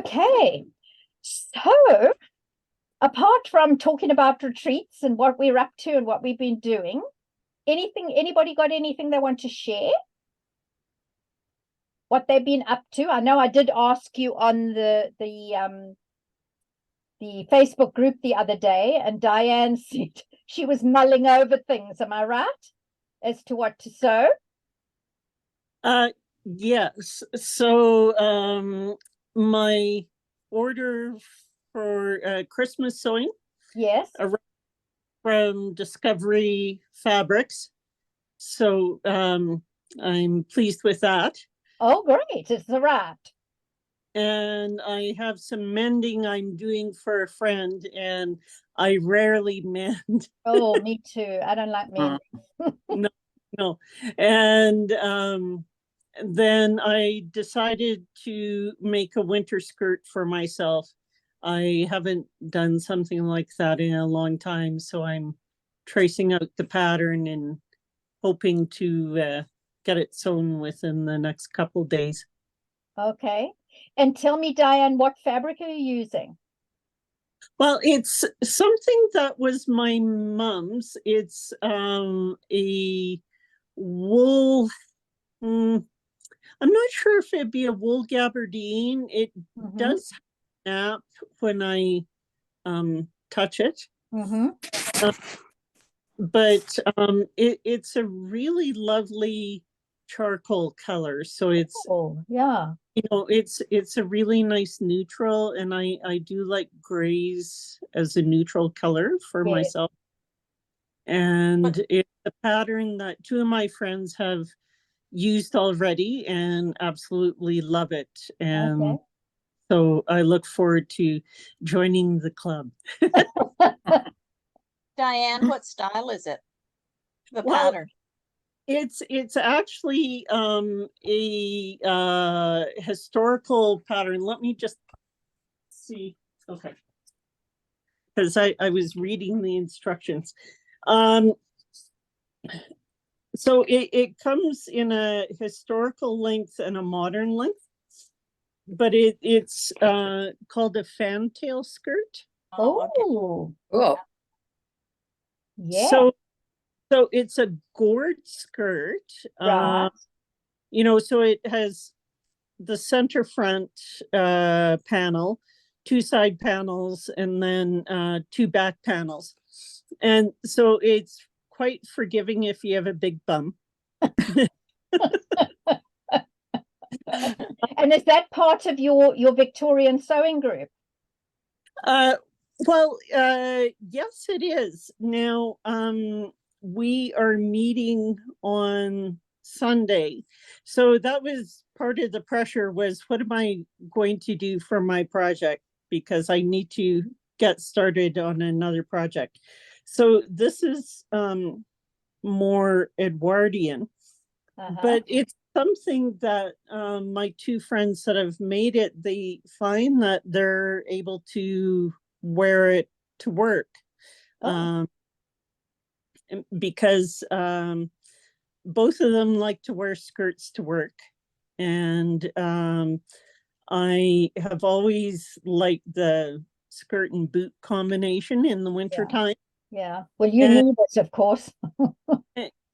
Okay, so apart from talking about retreats and what we're up to and what we've been doing, anybody got anything they want to share? What they've been up to? I know I did ask you on the Facebook group the other day, and Diane said she was mulling over things. Am I right? As to what to sew? Yes. So my order for Christmas sewing Yes. from Discovery Fabrics. So I'm pleased with that. Oh, great. It's the right. And I have some mending I'm doing for a friend, and I rarely mend. Oh, me too. I don't like mending. No, no. And then I decided to make a winter skirt for myself. I haven't done something like that in a long time, so I'm tracing out the pattern and hoping to get it sewn within the next couple days. Okay. And tell me, Diane, what fabric are you using? Well, it's something that was my mom's. It's a wool. I'm not sure if it'd be a wool gabardine. It does snap when I touch it. Uh, but it's a really lovely charcoal color. So it's yeah. it's a really nice neutral, and I do like grays as a neutral color for myself. And it's a pattern that two of my friends have used already and absolutely love it. And so I look forward to joining the club. Diane, what style is it? The pattern. It's actually a historical pattern. Let me just see. Okay. Because I was reading the instructions. So it comes in a historical length and a modern length, but it's called a fantail skirt. Oh, yeah. So it's a gored skirt. Right. So it has the center front panel, two side panels, and then two back panels. And so it's quite forgiving if you have a big bum. And is that part of your Victorian sewing group? Well, yes, it is. Now, we are meeting on Sunday. So that was part of the pressure, was what am I going to do for my project? Because I need to get started on another project. So this is more Edwardian, but it's something that my two friends that have made it, they find that they're able to wear it to work. Because both of them like to wear skirts to work. And I have always liked the skirt and boot combination in the winter time. Yeah. Well, you need it, of course.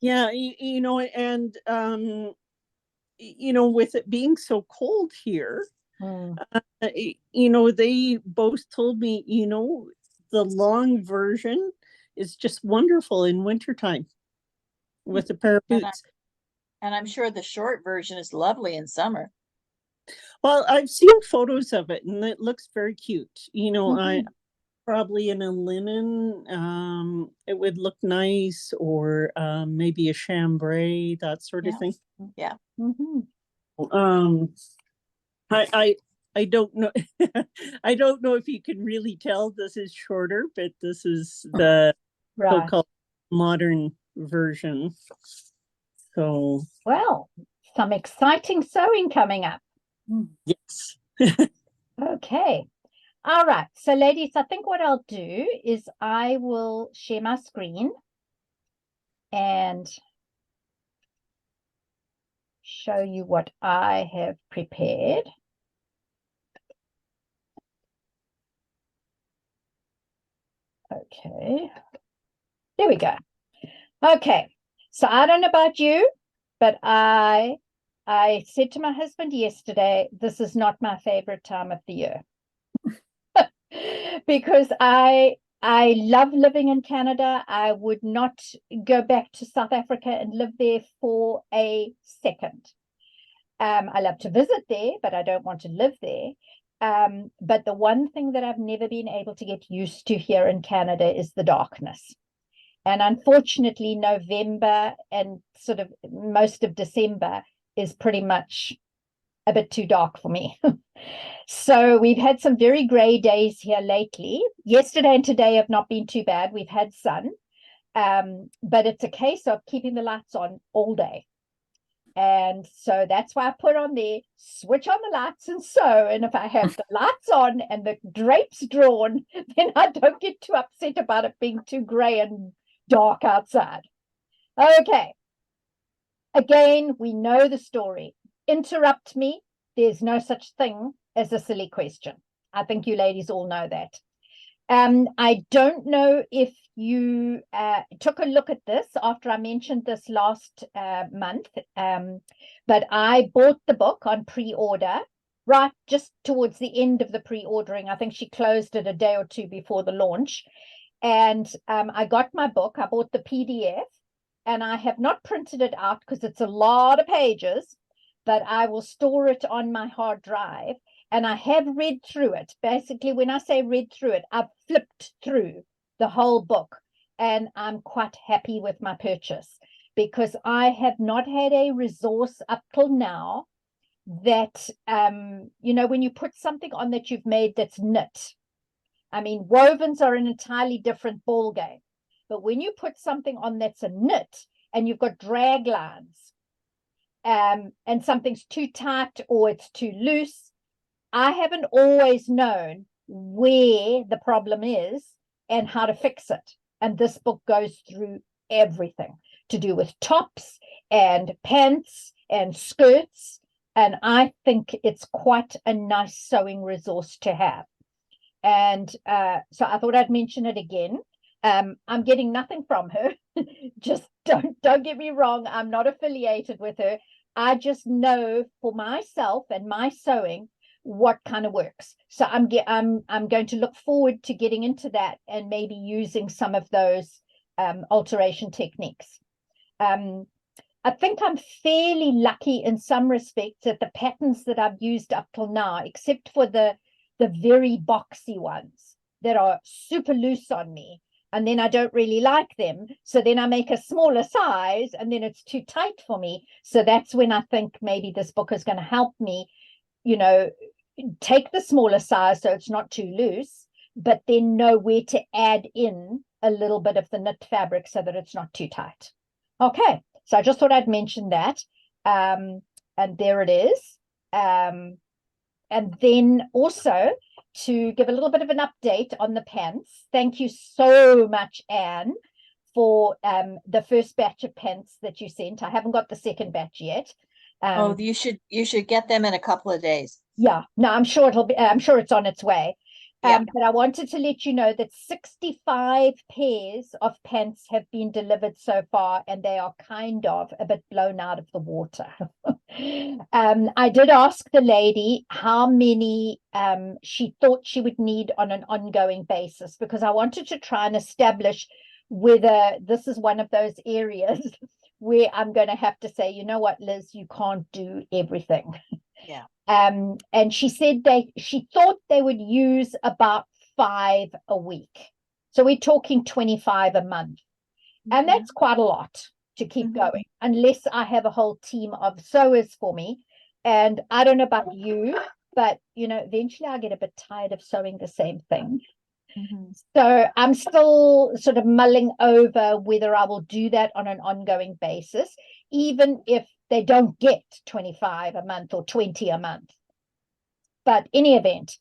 Yeah, and with it being so cold here, they both told me, the long version is just wonderful in wintertime with a pair of boots. And I'm sure the short version is lovely in summer. Well, I've seen photos of it and it looks very cute. I probably in a linen, it would look nice, or maybe a chambray, that sort of thing. Yeah. I don't know. I don't know if you can really tell this is shorter, but this is the so-called modern version. So, well, some exciting sewing coming up. Yes. Okay. All right. So, ladies, I think what I'll do is I will share my screen and show you what I have prepared. Okay. There we go. Okay. So I don't know about you, but I said to my husband yesterday, this is not my favorite time of the year. Because I love living in Canada. I would not go back to South Africa and live there for a second. I love to visit there, but I don't want to live there. But the one thing that I've never been able to get used to here in Canada is the darkness. And unfortunately, November and sort of most of December is pretty much a bit too dark for me. So we've had some very gray days here lately. Yesterday and today have not been too bad. We've had sun, but it's a case of keeping the lights on all day. And so that's why I put on there, switch on the lights and sew. And if I have the lights on and the drapes drawn, then I don't get too upset about it being too gray and dark outside. Okay. Again, we know the story. Interrupt me. There's no such thing as a silly question. I think you ladies all know that. I don't know if you took a look at this after I mentioned this last month, but I bought the book on pre-order right just towards the end of the pre-ordering. I think she closed it a day or two before the launch. And I got my book. I bought the PDF, and I have not printed it out because it's a lot of pages, but I will store it on my hard drive. And I have read through it. Basically, when I say read through it, I've flipped through the whole book, and I'm quite happy with my purchase because I have not had a resource up till now that, you know, when you put something on that you've made that's knit. I mean, wovens are an entirely different ball game. But when you put something on that's a knit and you've got drag lines, and something's too tight or it's too loose, I haven't always known where the problem is and how to fix it. And this book goes through everything to do with tops and pants and skirts. And I think it's quite a nice sewing resource to have. And so I thought I'd mention it again. I'm getting nothing from her. Just don't get me wrong. I'm not affiliated with her. I just know for myself and my sewing what kind of works. So I'm going to look forward to getting into that and maybe using some of those alteration techniques. I think I'm fairly lucky in some respects that the patterns that I've used up till now, except for the very boxy ones that are super loose on me, and then I don't really like them. So then I make a smaller size and then it's too tight for me. So that's when I think maybe this book is going to help me, you know, take the smaller size so it's not too loose, but then know where to add in a little bit of the knit fabric so that it's not too tight. Okay, so I just thought I'd mention that. And there it is. And then also to give a little bit of an update on the pants. Thank you so much, Anne, for the first batch of pants that you sent. I haven't got the second batch yet. Oh, you should get them in a couple of days. Yeah, no, I'm sure it's on its way. Yeah. But I wanted to let you know that 65 pairs of pants have been delivered so far, and they are kind of a bit blown out of the water. I did ask the lady how many she thought she would need on an ongoing basis, because I wanted to try and establish whether this is one of those areas where I'm going to have to say, you know what, Liz, you can't do everything. Yeah. And she said she thought they would use about 5 a week. So we're talking 25 a month. And that's quite a lot to keep going, unless I have a whole team of sewers for me. And I don't know about you, but, you know, eventually I get a bit tired of sewing the same thing. So I'm still sort of mulling over whether I will do that on an ongoing basis, even if they don't get 25 a month or 20 a month. But in any event,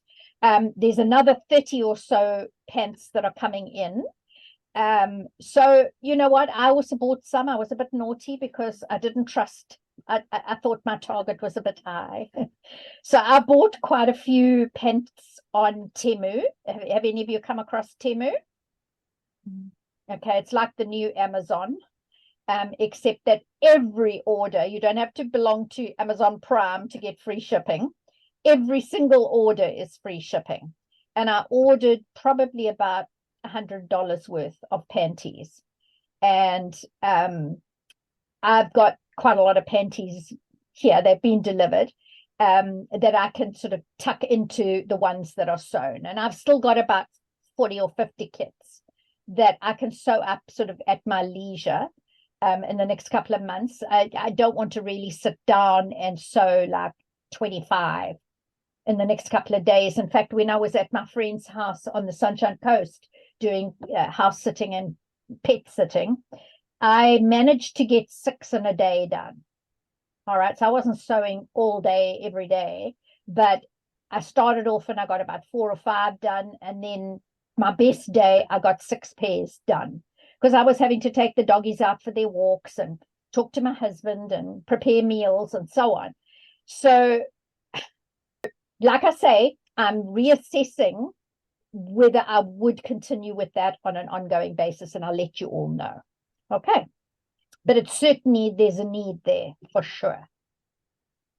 there's another 30 or so pence that are coming in. So you know what? I also bought some. I was a bit naughty because I didn't trust. I thought my target was a bit high. So I bought quite a few pence on Temu. Have any of you come across Temu? Okay, it's like the new Amazon, except that every order, you don't have to belong to Amazon Prime to get free shipping. Every single order is free shipping. And I ordered probably about $100 worth of panties. And I've got quite a lot of panties here. They've been delivered, that I can sort of tuck into the ones that are sewn. And I've still got about 40 or 50 kits that I can sew up sort of at my leisure in the next couple of months. I don't want to really sit down and sew like 25 in the next couple of days. In fact, when I was at my friend's house on the Sunshine Coast doing house sitting and pet sitting, I managed to get 6 in a day done. All right, so I wasn't sewing all day, every day, but I started off and I got about 4 or 5 done. And then my best day, I got 6 pairs done because I was having to take the doggies out for their walks and talk to my husband and prepare meals and so on. So, like I say, I'm reassessing whether I would continue with that on an ongoing basis, and I'll let you all know. Okay. But it's certainly, there's a need there for sure.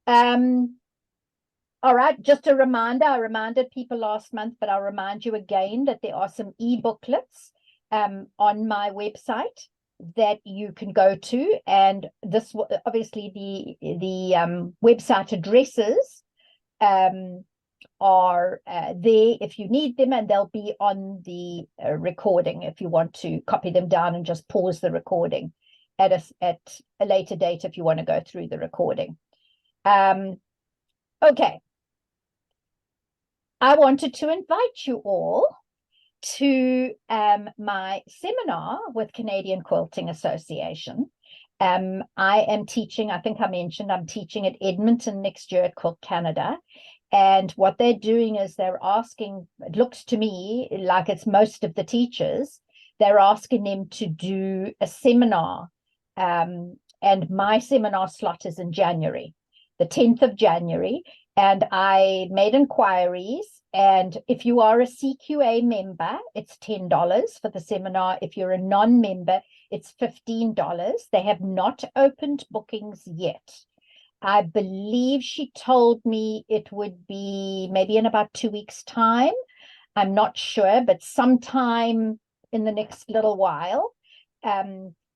All right, just a reminder, I reminded people last month, but I'll remind you again that there are some e-booklets on my website that you can go to. And this, obviously, the website addresses are there if you need them, and they'll be on the recording if you want to copy them down and just pause the recording at a later date if you want to go through the recording. Okay. I wanted to invite you all to my seminar with Canadian Quilting Association. I am teaching, I think I mentioned, I'm teaching at Edmonton next year at Quilt Canada. And what they're doing is they're asking, it looks to me like it's most of the teachers, they're asking them to do a seminar. And my seminar slot is in January, the 10th of January. And I made inquiries. And if you are a CQA member, it's $10 for the seminar. If you're a non-member, it's $15. They have not opened bookings yet. I believe she told me it would be maybe in about 2 weeks' time. I'm not sure, but sometime in the next little while.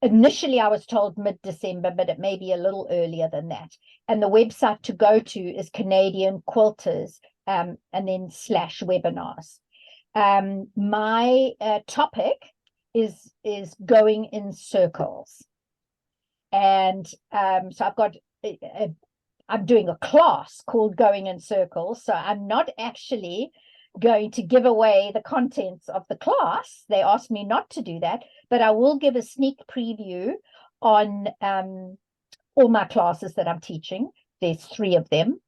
Initially, I was told mid-December, but it may be a little earlier than that. And the website to go to is Canadian Quilters, and then /webinars. My topic is going in circles. And so I've got, I'm doing a class called Going in Circles. So I'm not actually going to give away the contents of the class. They asked me not to do that, but I will give a sneak preview on all my classes that I'm teaching. There's 3 of them.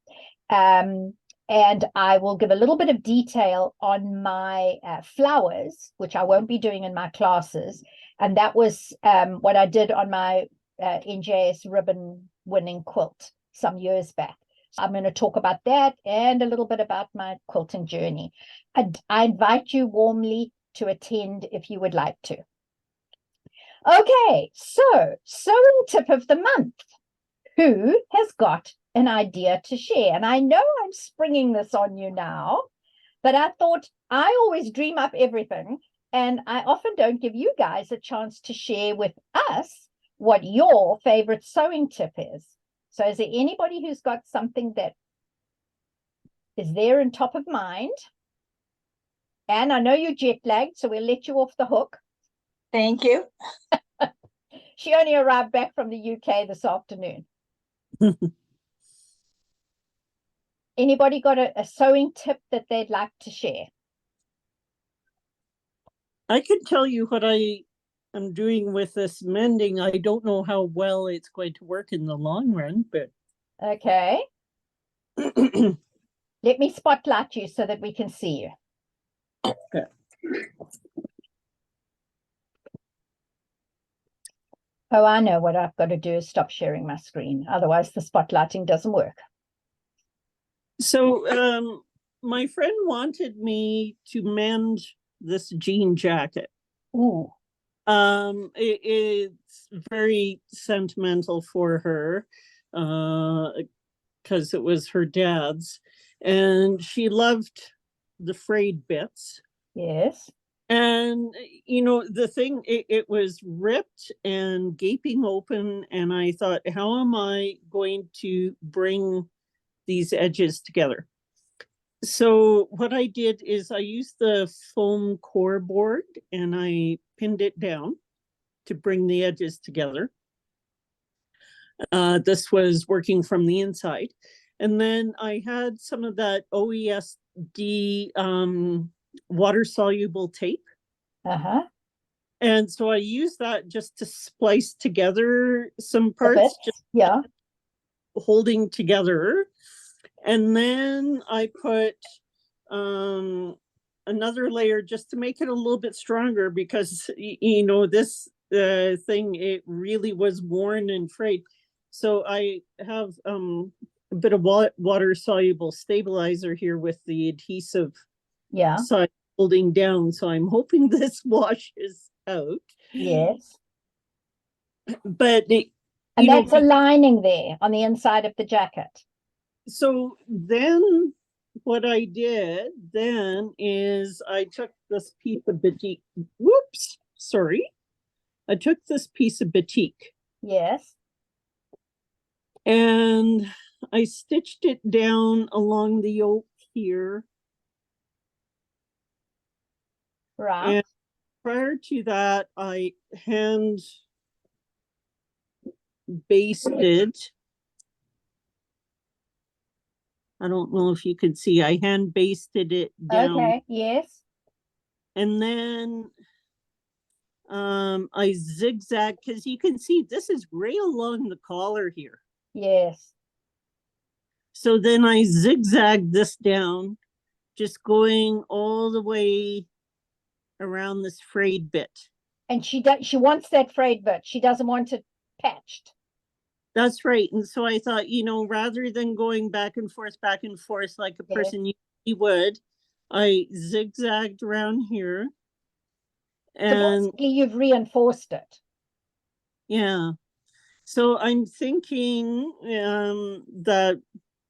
And I will give a little bit of detail on my flowers, which I won't be doing in my classes. And that was what I did on my NJS ribbon winning quilt some years back. I'm going to talk about that and a little bit about my quilting journey. I invite you warmly to attend if you would like to. Okay, so sewing tip of the month. Who has got an idea to share? And I know I'm springing this on you now, but I thought I always dream up everything, and I often don't give you guys a chance to share with us what your favorite sewing tip is. So is there anybody who's got something that is there and top of mind? And I know you're jet lagged, so we'll let you off the hook. Thank you. She only arrived back from the UK this afternoon. Anybody got a sewing tip that they'd like to share? I can tell you what I am doing with this mending. I don't know how well it's going to work in the long run, but Okay. Let me spotlight you so that we can see you. Okay. Oh, I know what I've got to do is stop sharing my screen. Otherwise, the spotlighting doesn't work. So my friend wanted me to mend this jean jacket. Ooh. It's very sentimental for her, because it was her dad's, and she loved the frayed bits. Yes. And the thing, it was ripped and gaping open, and I thought, how am I going to bring these edges together? So what I did is I used the foam core board and I pinned it down to bring the edges together. This was working from the inside. And then I had some of that OESD water-soluble tape. Uh-huh. And so I used that just to splice together some parts, just yeah, holding together. And then I put another layer just to make it a little bit stronger, because this thing, it really was worn and frayed. So I have a bit of water soluble stabilizer here with the adhesive yeah, side holding down. So I'm hoping this washes out. yes. But And that's a lining there on the inside of the jacket. So then what I did then is I took this piece of batik. Whoops, sorry. I took this piece of batik. Yes. And I stitched it down along the yoke here. Right. And prior to that, I hand basted. I don't know if you could see, I hand basted it down. Okay, yes. And then I zigzag, because you can see this is right along the collar here. Yes. So then I zigzag this down, just going all the way around this frayed bit. And she wants that frayed bit. She doesn't want it patched. That's right. And so I thought, rather than going back and forth like a person usually would, I zigzagged around here. And so basically you've reinforced it. Yeah. So I'm thinking that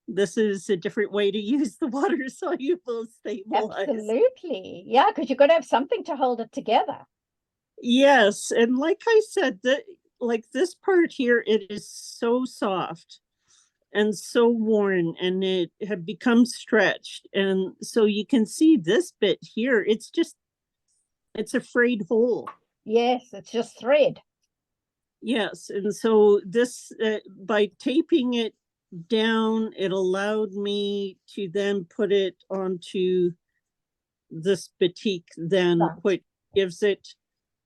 this is a different way to use the water soluble stabilizer. Absolutely. Yeah, because you've got to have something to hold it together. Yes. And like I said, like this part here, it is so soft and so worn, and it had become stretched. And so you can see this bit here, it's a frayed hole. Yes, it's just thread. Yes. And so this, by taping it down, it allowed me to then put it onto this batik, then which gives it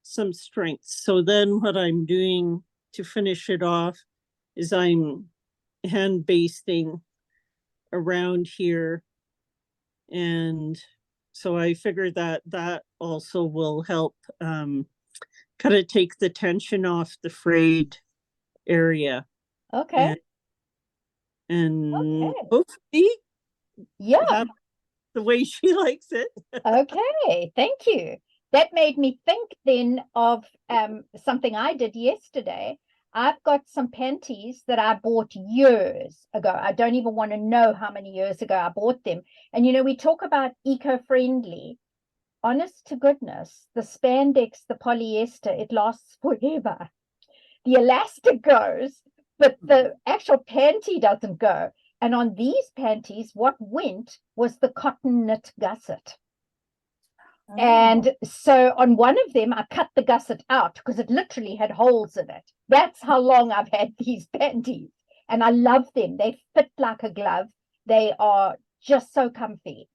some strength. So then what I'm doing to finish it off is I'm hand basting around here. And so I figured that also will help kind of take the tension off the frayed area. Okay. And hopefully have the way she likes it. Okay, thank you. That made me think then of something I did yesterday. I've got some panties that I bought years ago. I don't even want to know how many years ago I bought them. And we talk about eco-friendly. Honest to goodness, the spandex, the polyester, it lasts forever. The elastic goes, but the actual panty doesn't go. And on these panties, what went was the cotton knit gusset. Oh. And so on one of them, I cut the gusset out because it literally had holes in it. That's how long I've had these panties. And I love them. They fit like a glove. They are just so comfy.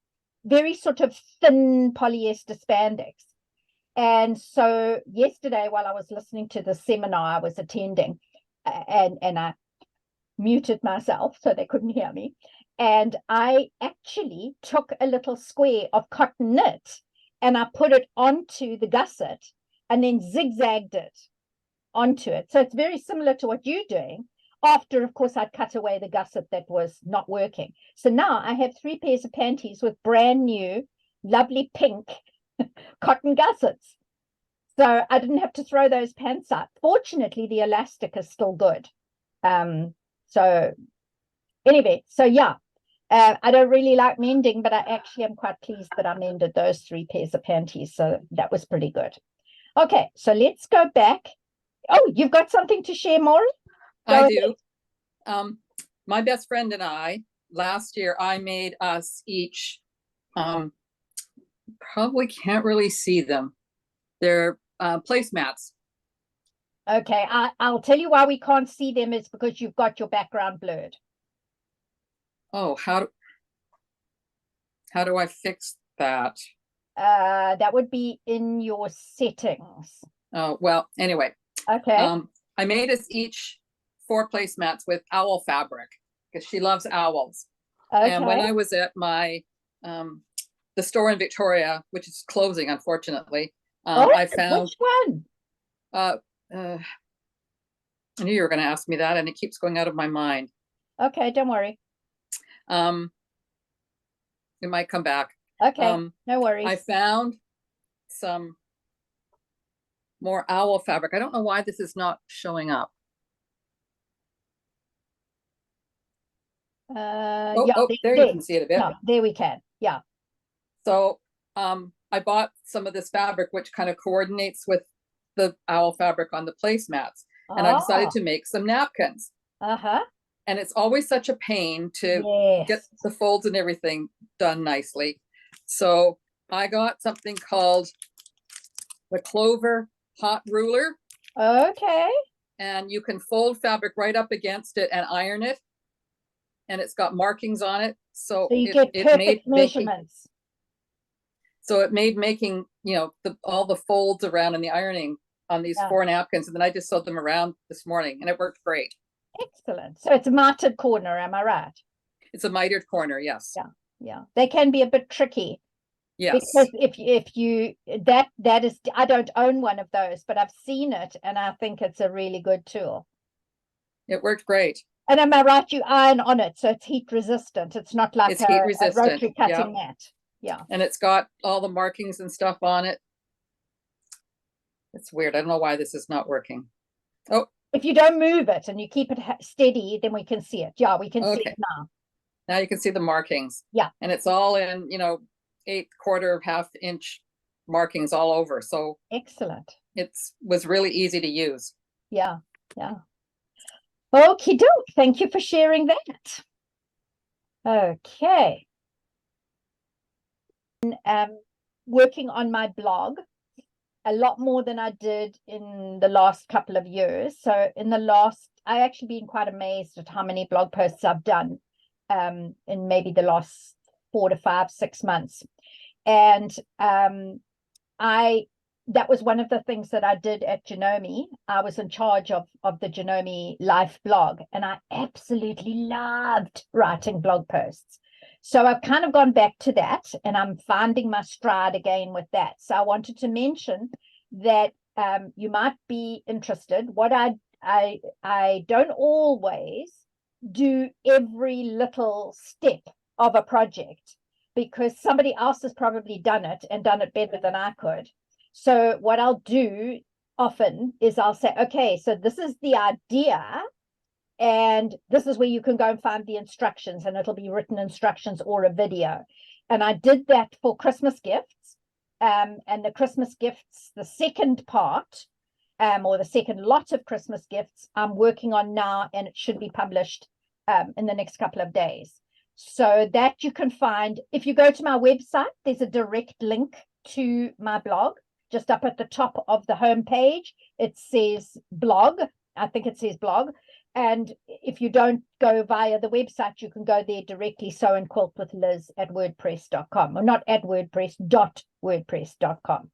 Very sort of thin polyester spandex. And so yesterday, while I was listening to the seminar I was attending, and I muted myself so they couldn't hear me, and I actually took a little square of cotton knit and I put it onto the gusset and then zigzagged it onto it. So it's very similar to what you're doing. After, of course, I'd cut away the gusset that was not working. So now I have 3 pairs of panties with brand new, lovely pink cotton gussets. So I didn't have to throw those pants out. Fortunately, the elastic is still good. So anyway, so yeah, I don't really like mending, but I actually am quite pleased that I mended those 3 pairs of panties. So that was pretty good. Okay, so let's go back. Oh, you've got something to share, Maury? Go I ahead. do. My best friend and I, last year, I made us each, probably can't really see them. They're placemats. Okay, I'll tell you why we can't see them is because you've got your background blurred. Oh, how do I fix that? That would be in your settings. Oh, well, anyway, Okay. I made us each 4 placemats with owl fabric because she loves owls. And when Okay. I was at my the store in Victoria, which is closing, unfortunately, Oh, I found which one? I knew you were going to ask me that, and it keeps going out of my mind. Okay, don't worry. It might come back. Okay, no worries. I found some more owl fabric. I don't know why this is not showing up. Yeah, there you can see it a bit. Yeah, there we can. Yeah. So I bought some of this fabric, which kind of coordinates with the owl fabric on the placemats. And I decided to make some napkins. Uh-huh. And it's always such a pain to get the folds and everything done nicely. So I got something called the Clover Hot Ruler. Okay. And you can fold fabric right up against it and iron it. And it's got markings on it. So you get perfect measurements. So it made making, all the folds around and the ironing on these 4 napkins. And then I just sewed them around this morning and it worked great. Excellent. So it's a mitered corner, am I right? It's a mitered corner, yes. Yeah, yeah. They can be a bit tricky. Yes. Because if you that is, I don't own one of those, but I've seen it and I think it's a really good tool. It worked great. And am I right? You iron on it, so it's heat resistant. It's not like it's heat resistant. A rotary cutting mat. Yeah. And it's got all the markings and stuff on it. It's weird. I don't know why this is not working. Oh. If you don't move it and you keep it steady, then we can see it. Yeah, we can see it now. Now you can see the markings. Yeah. And it's all in, 1/4, half-inch markings all over. So excellent. It was really easy to use. Yeah, yeah. Okie doke. Thank you for sharing that. Okay. Working on my blog a lot more than I did in the last couple of years. So I actually been quite amazed at how many blog posts I've done in maybe the last 4 to 5, 6 months. And that was one of the things that I did at Genome. I was in charge of the Genome Life blog, and I absolutely loved writing blog posts. So I've kind of gone back to that, and I'm finding my stride again with that. So I wanted to mention that you might be interested. What I don't always do every little step of a project, because somebody else has probably done it and done it better than I could. So what I'll do often is I'll say, okay, so this is the idea, and this is where you can go and find the instructions, and it'll be written instructions or a video. And I did that for Christmas gifts. And the Christmas gifts, the second part, or the second lot of Christmas gifts, I'm working on now, and it should be published in the next couple of days. So that you can find, if you go to my website, there's a direct link to my blog. Just up at the top of the home page, it says blog. I think it says blog. And if you don't go via the website, you can go there directly, Sew and Quilt with Liz at wordpress.com, or not at wordpress.wordpress.com.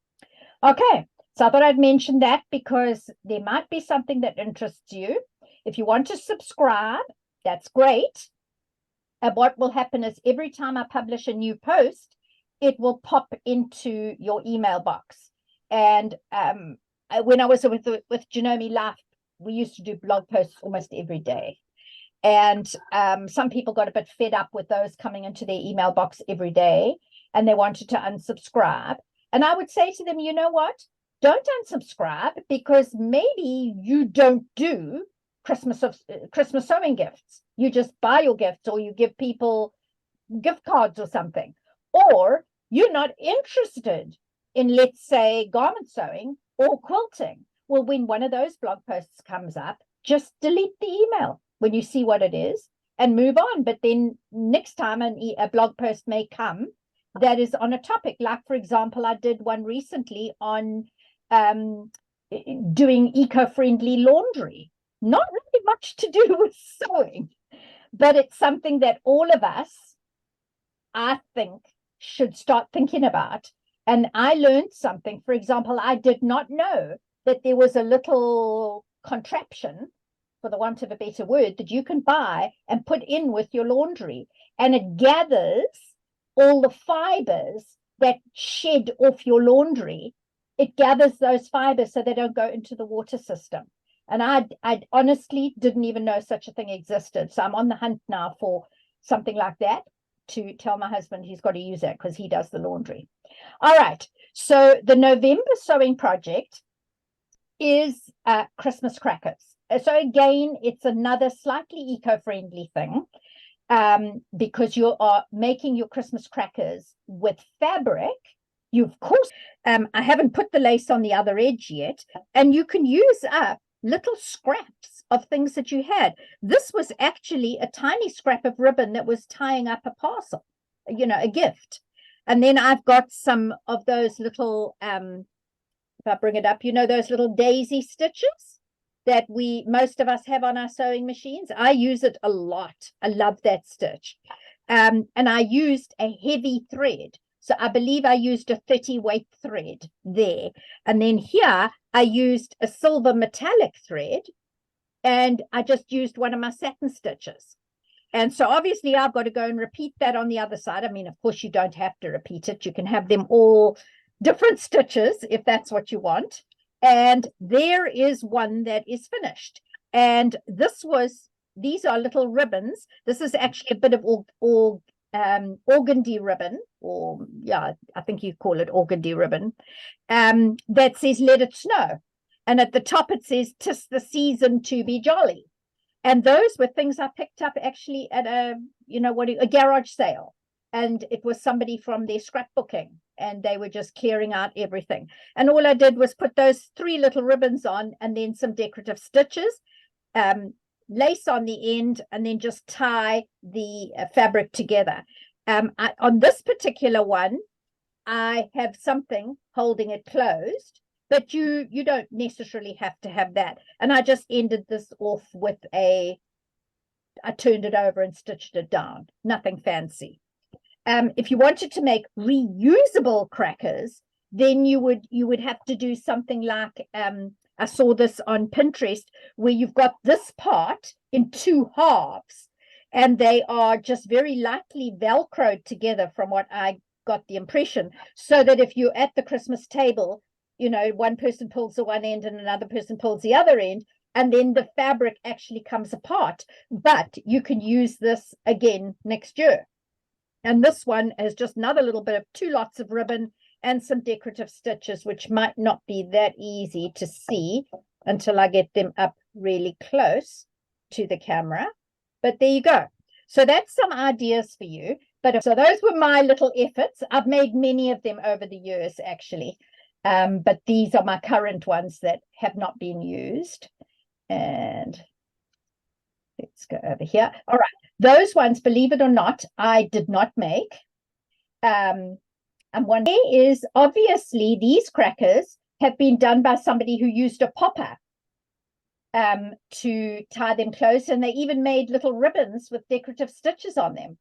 Okay, so I thought I'd mention that because there might be something that interests you. If you want to subscribe, that's great. And what will happen is every time I publish a new post, it will pop into your email box. And when I was with Genome Life, we used to do blog posts almost every day. And some people got a bit fed up with those coming into their email box every day, and they wanted to unsubscribe. And I would say to them, you know what? don't unsubscribe, because maybe you don't do Christmas sewing gifts. You just buy your gifts, or you give people gift cards or something, or you're not interested in, let's say, garment sewing or quilting. Well, when one of those blog posts comes up, just delete the email when you see what it is and move on. But then next time a blog post may come that is on a topic. Like, for example, I did one recently on doing eco-friendly laundry. Not really much to do with sewing, but it's something that all of us, I think, should start thinking about. And I learned something. For example, I did not know that there was a little contraption, for the want of a better word, that you can buy and put in with your laundry, and it gathers all the fibers that shed off your laundry. It gathers those fibers so they don't go into the water system. And I honestly didn't even know such a thing existed. So I'm on the hunt now for something like that, to tell my husband he's got to use it, because he does the laundry. All right. So the November sewing project is Christmas crackers. So again, it's another slightly eco-friendly thing, because you are making your Christmas crackers with fabric. You, of course, I haven't put the lace on the other edge yet, and you can use up little scraps of things that you had. This was actually a tiny scrap of ribbon that was tying up a parcel, a gift. And then I've got some of those little, if I bring it up, those little daisy stitches that most of us have on our sewing machines. I use it a lot. I love that stitch. And I used a heavy thread. So I believe I used a 30 weight thread there. And then here I used a silver metallic thread, and I just used one of my satin stitches. And so obviously I've got to go and repeat that on the other side. I mean, of course, you don't have to repeat it. You can have them all different stitches if that's what you want. And there is one that is finished. And these are little ribbons. This is actually a bit of organdy ribbon, or I think you call it organdy ribbon, that says "Let it snow," and at the top it says "'Tis the season to be jolly." And those were things I picked up actually at a garage sale, and it was somebody from their scrapbooking, and they were just clearing out everything. And all I did was put those 3 little ribbons on, and then some decorative stitches, lace on the end, and then just tie the fabric together. On this particular one, I have something holding it closed, but you don't necessarily have to have that. And I just ended this off with I turned it over and stitched it down. Nothing fancy. If you wanted to make reusable crackers, then you would have to do something like, I saw this on Pinterest, where you've got this part in 2 halves, and they are just very lightly Velcroed together, from what I got the impression, so that if you're at the Christmas table, one person pulls the one end and another person pulls the other end, and then the fabric actually comes apart. But you can use this again next year. And this one is just another little bit of 2 lots of ribbon and some decorative stitches, which might not be that easy to see until I get them up really close to the camera. But there you go. So that's some ideas for you. So those were my little efforts. I've made many of them over the years, actually. But these are my current ones that have not been used. And let's go over here. All right. Those ones, believe it or not, I did not make. And one is, obviously, these crackers have been done by somebody who used a popper to tie them close. And they even made little ribbons with decorative stitches on them.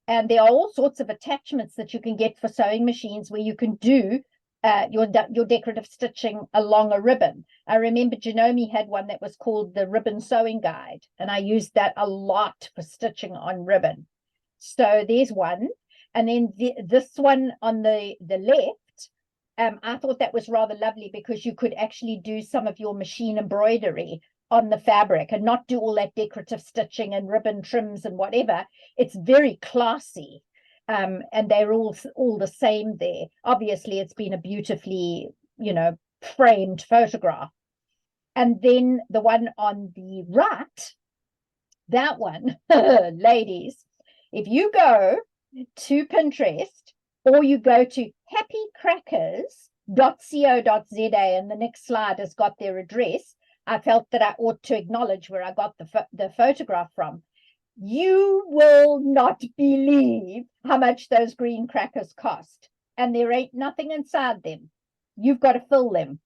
And there are all sorts of attachments that you can get for sewing machines where you can do your decorative stitching along a ribbon. I remember Janome had one that was called the Ribbon Sewing Guide, and I used that a lot for stitching on ribbon. So there's one. And then this one on the left, I thought that was rather lovely, because you could actually do some of your machine embroidery on the fabric and not do all that decorative stitching and ribbon trims and whatever. It's very classy. And they're all the same there. Obviously, it's been a beautifully, framed photograph. And then the one on the right, that one, ladies, if you go to Pinterest or you go to happycrackers.co.za, and the next slide has got their address, I felt that I ought to acknowledge where I got the photograph from. You will not believe how much those green crackers cost. And there ain't nothing inside them. You've got to fill them.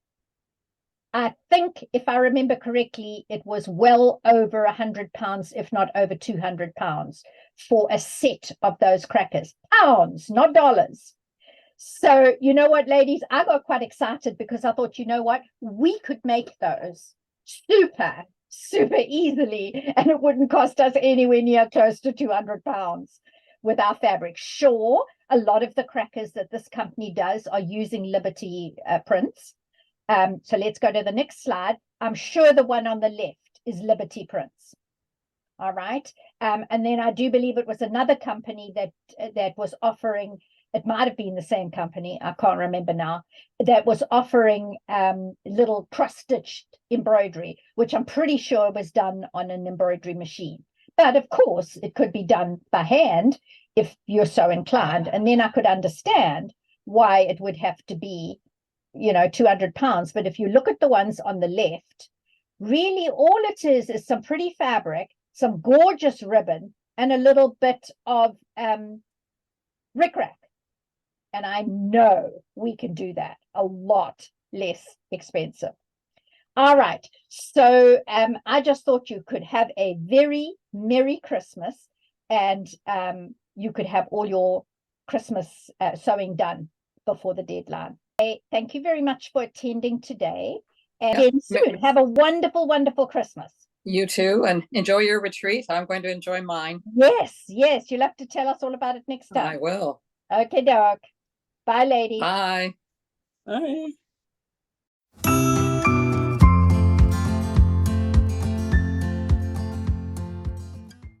I think, if I remember correctly, it was well over £100, if not over £200 for a set of those crackers. Pounds, not dollars. So, you know what, ladies, I got quite excited because I thought, you know what, we could make those super easily, and it wouldn't cost us anywhere near close to £200 with our fabric. Sure, a lot of the crackers that this company does are using Liberty prints. So let's go to the next slide. I'm sure the one on the left is Liberty Prints. All right. And then I do believe it was another company that was offering, it might have been the same company, I can't remember now, that was offering little cross-stitched embroidery, which I'm pretty sure was done on an embroidery machine. But of course, it could be done by hand if you're so inclined. And then I could understand why it would have to be, you know, £200. But if you look at the ones on the left, really all it is some pretty fabric, some gorgeous ribbon, and a little bit of rickrack. And I know we can do that a lot less expensive. All right. So I just thought you could have a very Merry Christmas, and you could have all your Christmas sewing done before the deadline. Thank you very much for attending today. And again soon. Have a wonderful, wonderful Christmas. You too, and enjoy your retreat. I'm going to enjoy mine. Yes, yes. You'll have to tell us all about it next time. I will. Okay, doc. Bye, ladies. Bye. Bye.